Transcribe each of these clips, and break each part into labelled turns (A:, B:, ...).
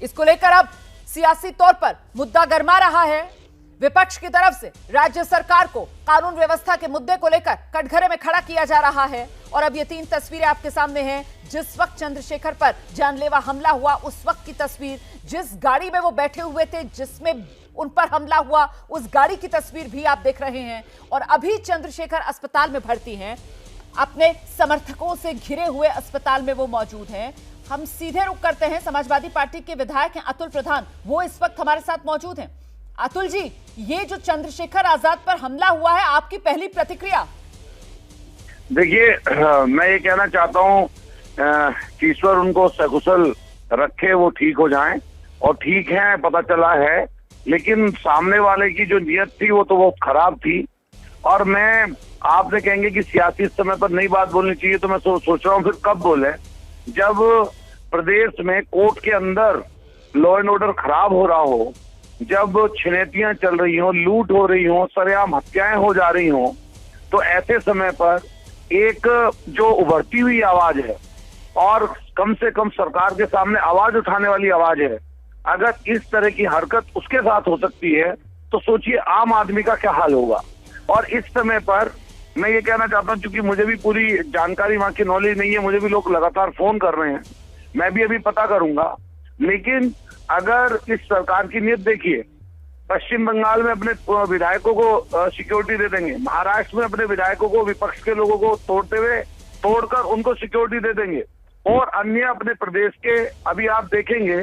A: इसको लेकर अब सियासी तौर पर मुद्दा गर्मा रहा है। विपक्ष की तरफ से राज्य सरकार को कानून व्यवस्था के मुद्दे को लेकर कटघरे में खड़ा किया जा रहा है। और अब ये 3 तस्वीरें आपके सामने हैं। जिस वक्त चंद्रशेखर पर जानलेवा हमला हुआ उस वक्त की तस्वीर, जिस गाड़ी में वो बैठे हुए थे जिसमें उन पर हमला हुआ उस गाड़ी की तस्वीर भी आप देख रहे हैं। और अभी चंद्रशेखर अस्पताल में भर्ती हैं, अपने समर्थकों से घिरे हुए अस्पताल में वो मौजूद हैं। हम सीधे रुख करते हैं, समाजवादी पार्टी के विधायक हैं अतुल प्रधान, वो इस वक्त हमारे साथ मौजूद हैं। अतुल जी, ये जो चंद्रशेखर आजाद पर हमला हुआ है, आपकी पहली प्रतिक्रिया?
B: देखिए, मैं ये कहना चाहता हूँ कि ईश्वर उनको सकुशल रखे, वो ठीक हो जाएं। और ठीक है, पता चला है, लेकिन सामने वाले की जो नियत थी वो तो बहुत खराब थी। और मैं आपसे कहेंगे कि सियासी इस समय पर नई बात बोलनी चाहिए, तो मैं सोच रहा हूँ फिर कब बोले, जब प्रदेश में कोर्ट के अंदर लॉ एंड ऑर्डर खराब हो रहा हो, जब छिनैतियां चल रही हो, लूट हो रही हो, सरेआम हत्याएं हो जा रही हो, तो ऐसे समय पर एक जो उभरती हुई आवाज है और कम से कम सरकार के सामने आवाज उठाने वाली आवाज है, अगर इस तरह की हरकत उसके साथ हो सकती है तो सोचिए आम आदमी का क्या हाल होगा। और इस समय पर मैं ये कहना चाहता हूँ, क्योंकि मुझे भी पूरी जानकारी वहां की नॉलेज नहीं है, मुझे भी लोग लगातार फोन कर रहे हैं, मैं भी अभी पता करूंगा। लेकिन अगर इस सरकार की नीयत देखिए, पश्चिम बंगाल में अपने विधायकों को सिक्योरिटी दे देंगे, महाराष्ट्र में अपने विधायकों को, विपक्ष के लोगों को तोड़कर उनको सिक्योरिटी दे देंगे, और अन्य अपने प्रदेश के, अभी आप देखेंगे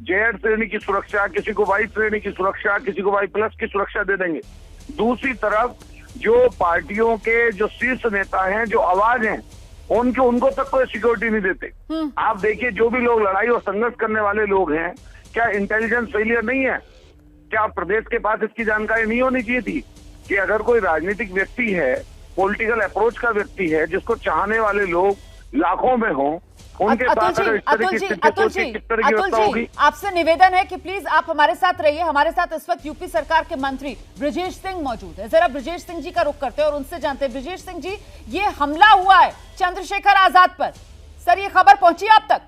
B: जेड श्रेणी की सुरक्षा, किसी को वाई श्रेणी की सुरक्षा, किसी को वाई प्लस की सुरक्षा दे देंगे। दूसरी तरफ जो पार्टियों के जो शीर्ष नेता हैं, जो आवाज हैं, उनको तक कोई सिक्योरिटी नहीं देते। आप देखिए, जो भी लोग लड़ाई और संघर्ष करने वाले लोग हैं, क्या इंटेलिजेंस फेलियर नहीं है? क्या प्रदेश के पास इसकी जानकारी नहीं होनी चाहिए थी कि अगर कोई राजनीतिक व्यक्ति है, पॉलिटिकल अप्रोच का व्यक्ति है, जिसको चाहने वाले लोग लाखों में हों, उनके पास अगर इस तरह की स्थिति किस तरह की व्यवस्था होगी?
A: आपसे निवेदन है कि प्लीज आप हमारे साथ रहिए। हमारे साथ इस वक्त यूपी सरकार के मंत्री ब्रजेश सिंह मौजूद है। जरा ब्रजेश सिंह जी का रुख करते हैं और उनसे जानते हैं। ब्रजेश सिंह जी, ये हमला हुआ है चंद्रशेखर आजाद पर, सर ये खबर पहुंची आप तक?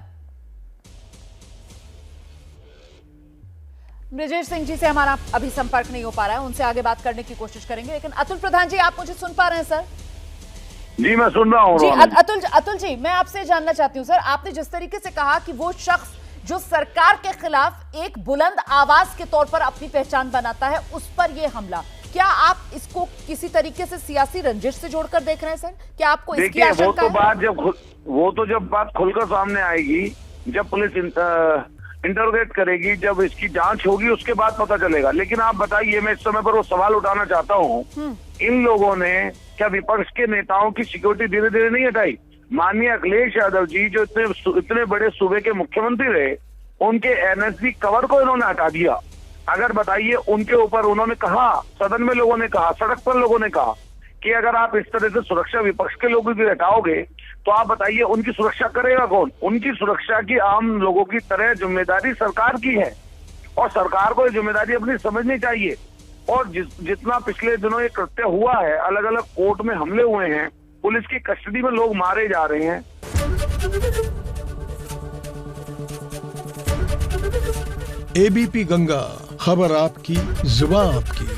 A: ब्रजेश सिंह जी से हमारा अभी संपर्क नहीं हो पा रहा है, उनसे आगे बात करने की कोशिश करेंगे। लेकिन अतुल प्रधान जी, आप मुझे सुन पा रहे हैं सर?
B: जी, मैं सुन रहा हूँ
A: जी। अतुल जी, मैं आपसे जानना चाहती हूँ सर, आपने जिस तरीके से कहा कि वो शख्स जो सरकार के खिलाफ एक बुलंद आवाज के तौर पर अपनी पहचान बनाता है, उस पर ये हमला, क्या आप इसको किसी तरीके से सियासी रंजिश से जोड़कर देख रहे हैं सर? क्या आपको इसकी आशंका है?
B: जब बात खुलकर सामने आएगी, जब पुलिस इंटरोगेट करेगी, जब इसकी जांच होगी, उसके बाद पता चलेगा। लेकिन आप बताइए, मैं इस समय पर वो सवाल उठाना चाहता हूँ, इन लोगों ने क्या विपक्ष के नेताओं की सिक्योरिटी धीरे धीरे नहीं हटाई? माननीय अखिलेश यादव जी, जो इतने बड़े सूबे के मुख्यमंत्री रहे, उनके एनएसजी कवर को इन्होंने हटा दिया। अगर बताइए, उनके ऊपर उन्होंने कहा, सदन में लोगों ने कहा, सड़क पर लोगों ने कहा कि अगर आप इस तरह से सुरक्षा विपक्ष के लोगों की हटाओगे तो आप बताइए उनकी सुरक्षा करेगा कौन? उनकी सुरक्षा की आम लोगों की तरह जिम्मेदारी सरकार की है, और सरकार को ये जिम्मेदारी अपनी समझनी चाहिए। और जितना पिछले दिनों ये कृत्य हुआ है, अलग अलग कोर्ट में हमले हुए हैं, पुलिस की कस्टडी में लोग मारे जा रहे हैं।
C: एबीपी गंगा, खबर आपकी, जुबान आपकी।